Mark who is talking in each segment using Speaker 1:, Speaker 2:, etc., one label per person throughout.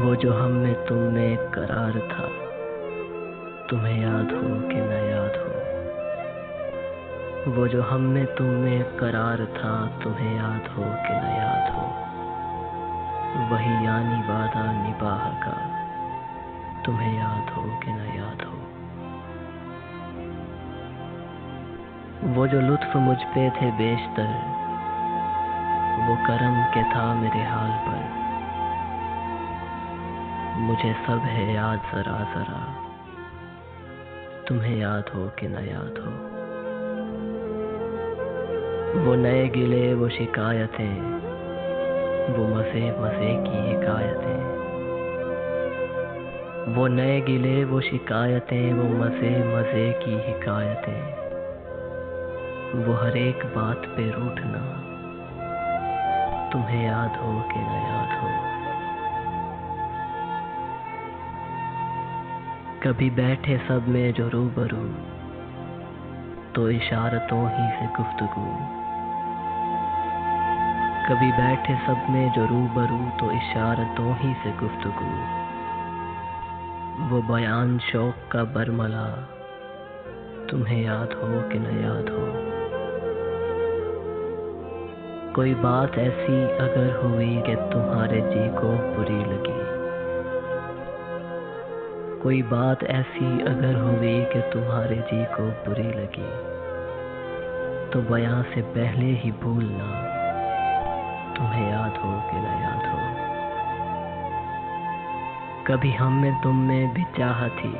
Speaker 1: वो जो हम में तुम में करार था, तुम्हें याद हो कि न याद हो। वो जो हम में तुम में करार था, तुम्हें याद हो कि न याद हो। वही यानी वादा निभाह का, तुम्हें याद हो कि न याद हो। वो जो लुत्फ मुझ पे थे बेशतर, वो करम के था मेरे हाल पर। मुझे सब है याद जरा जरा, तुम्हें याद हो कि न याद हो। वो नए गिले वो शिकायतें, वो मज़े मज़े की हिकायतें। वो नए गिले वो शिकायतें, वो मज़े मज़े की हिकायतें। वो हर एक बात पे रूठना, तुम्हें याद हो कि न याद हो। कभी बैठे सब में जो रूबरू, तो इशारतों ही से गुफ्तगू। कभी बैठे सब में जो रूबरू, तो इशारतों ही से गुफ्तगू। वो बयान शौक का बरमला, तुम्हें याद हो कि न याद हो। कोई बात ऐसी अगर हुई कि तुम्हारे जी को बुरी लगी, कोई बात ऐसी अगर हुई कि तुम्हारे जी को बुरी लगी, तो बयां से पहले ही भूलना, तुम्हें याद हो कि न याद हो। कभी हम में तुम में भी चाह थी,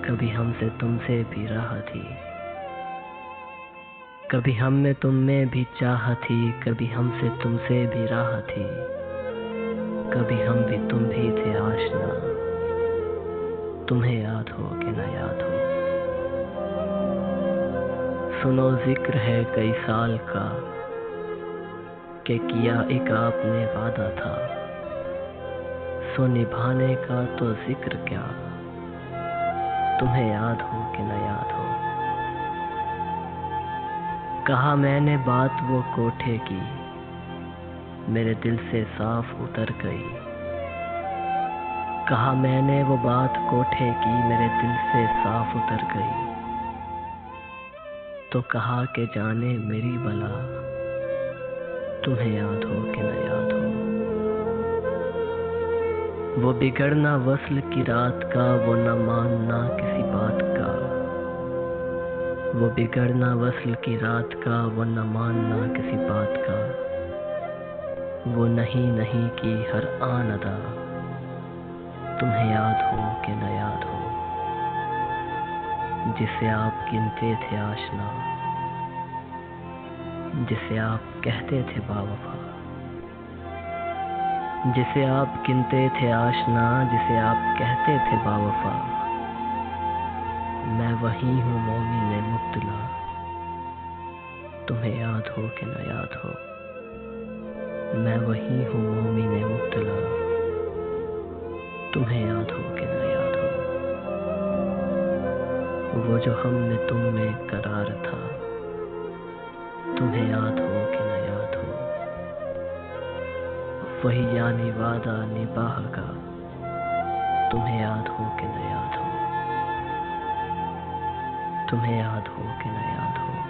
Speaker 1: कभी हमसे तुमसे भी राह थी। कभी हम में तुम में भी चाह थी, कभी हमसे तुमसे भी राह थी। कभी हम भी तुम भी थे आशना, तुम्हें याद हो कि न याद हो। सुनो जिक्र है कई साल का, कि किया एक आपने वादा था। सो निभाने का तो जिक्र क्या, तुम्हें याद हो कि न याद हो। कहा मैंने बात वो कोठे की, मेरे दिल से साफ उतर गई। कहा मैंने वो बात कोठे की, मेरे दिल से साफ उतर गई। तो कहा कि जाने मेरी बला, तुम्हें याद हो कि न याद हो। वो बिगड़ना वस्ल की रात का, वो न मानना किसी बात का। वो बिगड़ना वस्ल की रात का, वो न मानना किसी बात का। वो नहीं नहीं की हर आन अदा, तुम्हें याद हो कि न याद हो। जिसे आप गिनते थे आशना, जिसे आप कहते थे बावफा। जिसे आप गिनते थे आशना, जिसे आप कहते थे बावफा। मैं वही हूँ मोमिन मुब्तला, तुम्हें याद हो कि न याद हो। मैं वही हूँ मोमिन मुब्तला, तुम्हें याद हो कि न याद हो। वो जो हम में तुम में करार था, तुम्हें याद हो कि न याद हो। वही यानी वादा निभाह का, तुम्हें याद हो कि न याद हो। तुम्हें याद हो कि न याद हो।